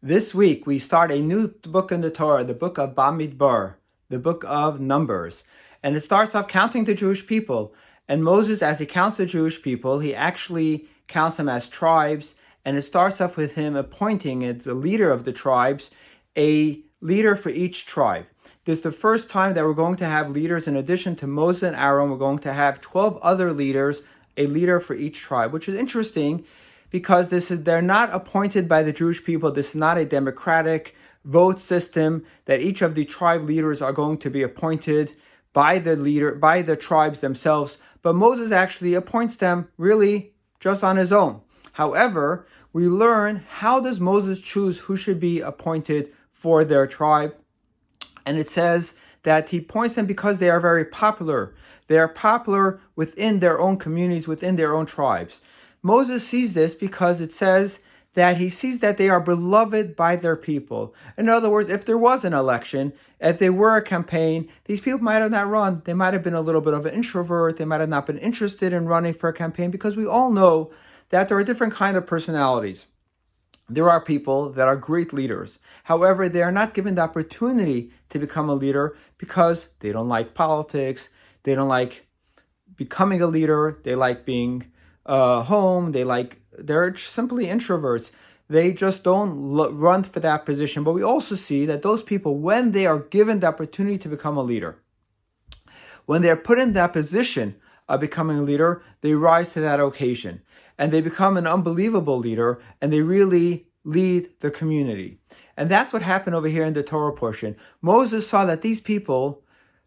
This week we start a new book in the Torah, the book of Bamidbar, the book of Numbers. And it starts off counting the Jewish people. And Moses, as he counts the Jewish people, he actually counts them as tribes. And it starts off with him appointing, as the leader of the tribes, a leader for each tribe. This is the first time that we're going to have leaders. In addition to Moses and Aaron, we're going to have 12 other leaders, a leader for each tribe, which is interesting because they're not appointed by the Jewish people. This is not a democratic vote system that each of the tribe leaders are going to be appointed by the tribes themselves. But Moses actually appoints them really just on his own. However, we learn, how does Moses choose who should be appointed for their tribe? And it says that he appoints them because they are very popular. They are popular within their own communities, within their own tribes. Moses sees this because it says that he sees that they are beloved by their people. In other words, if there was an election, if there were a campaign, these people might have not run. They might have been a little bit of an introvert. They might have not been interested in running for a campaign, because we all know that there are different kinds of personalities. There are people that are great leaders. However, they are not given the opportunity to become a leader because they don't like politics. They don't like becoming a leader. They like being home. They're simply introverts. They just don't run for that position. But we also see that those people, when they are given the opportunity to become a leader, when they're put in that position of becoming a leader, they rise to that occasion. And they become an unbelievable leader, and they really lead the community. And that's what happened over here in the Torah portion. Moses saw that these people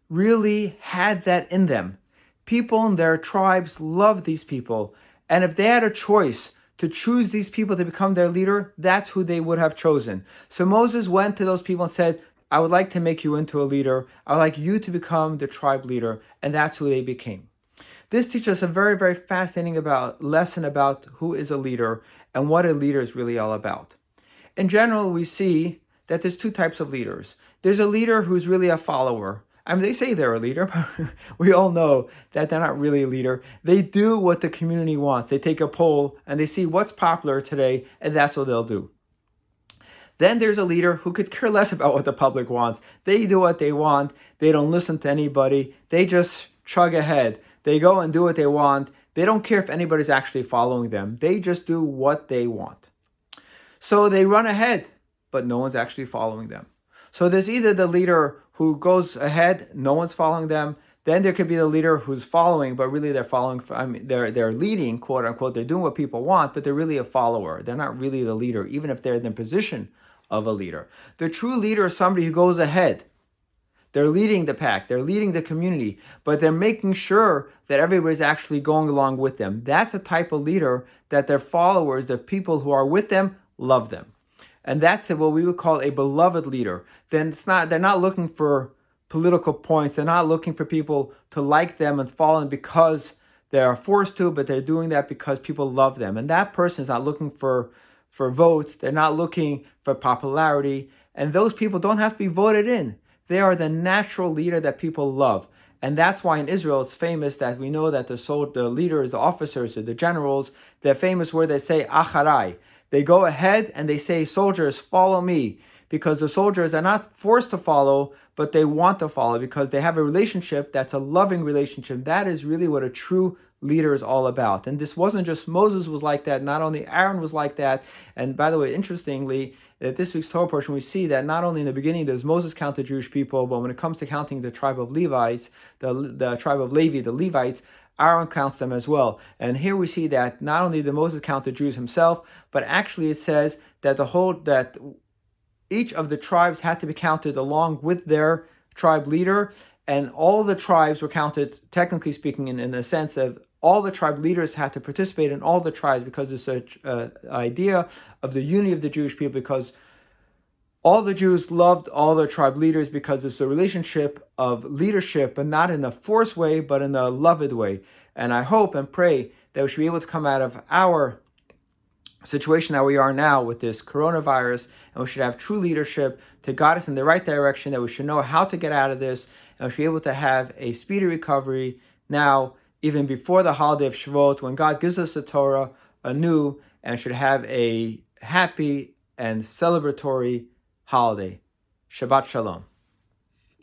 really had that in them. People in their tribes loved these people. And if they had a choice to choose these people to become their leader, that's who they would have chosen. So Moses went to those people and said, I would like to make you into a leader. I would like you to become the tribe leader. And that's who they became. This teaches us a very, very fascinating lesson about who is a leader and what a leader is really all about. In general, we see that there's two types of leaders. There's a leader who's really a follower. I mean, they say they're a leader, but we all know that they're not really a leader. They do what the community wants. They take a poll and they see what's popular today, and that's what they'll do. Then there's a leader who could care less about what the public wants. They do what they want. They don't listen to anybody. They just chug ahead. They go and do what they want. They don't care if anybody's actually following them. They just do what they want. So they run ahead, but no one's actually following them. So there's either the leader who goes ahead, no one's following them. Then there could be the leader who's following, but really they're leading, quote unquote. They're doing what people want, but they're really a follower. They're not really the leader, even if they're in the position of a leader. The true leader is somebody who goes ahead. They're leading the pack, they're leading the community, but they're making sure that everybody's actually going along with them. That's the type of leader that their followers, the people who are with them, love them. And that's what we would call a beloved leader. Then they're not looking for political points. They're not looking for people to like them and follow them because they are forced to, but they're doing that because people love them. And that person is not looking for votes. They're not looking for popularity. And those people don't have to be voted in. They are the natural leader that people love. And that's why in Israel it's famous that we know that the leaders, the officers, the generals, they're famous where they say, Acharai. They go ahead and they say, soldiers, follow me. Because the soldiers are not forced to follow, but they want to follow because they have a relationship that's a loving relationship. That is really what a true leader is all about. And this wasn't just Moses was like that. Not only Aaron was like that. And by the way, interestingly, at this week's Torah portion, we see that not only in the beginning does Moses count the Jewish people, but when it comes to counting the tribe of Levites, the tribe of Levi, the Levites, Aaron counts them as well. And here we see that not only did Moses count the Jews himself, but actually it says that that each of the tribes had to be counted along with their tribe leader, and all the tribes were counted, technically speaking, in the sense of all the tribe leaders had to participate in all the tribes, because there's such idea of the unity of the Jewish people, because all the Jews loved all their tribe leaders because it's a relationship of leadership, but not in a forced way, but in a loved way. And I hope and pray that we should be able to come out of our situation that we are now with this coronavirus, and we should have true leadership to guide us in the right direction, that we should know how to get out of this, and we should be able to have a speedy recovery now, even before the holiday of Shavuot, when God gives us the Torah anew, and should have a happy and celebratory holiday. Shabbat Shalom.